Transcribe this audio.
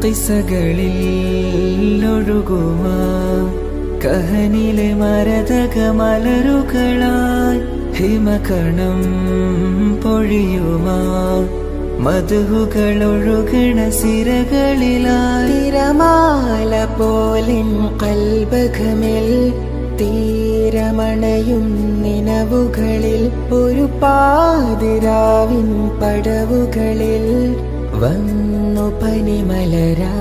കിസ്സകളിൽ ഒഴുകുമാ കഹനിലെ മരതക മലരുകളായി ഹിമകണം പൊഴിയുമാ മധുഹുകൾ ഒഴുകണ സിരകളിലായി തിരമാല പോലിൻ കൽബകമിൽ തീരമണയും നിനവുകളിൽ ഒരു പാതിരാവിൻ പടവുകളിൽ വന്നു പനിമലരാ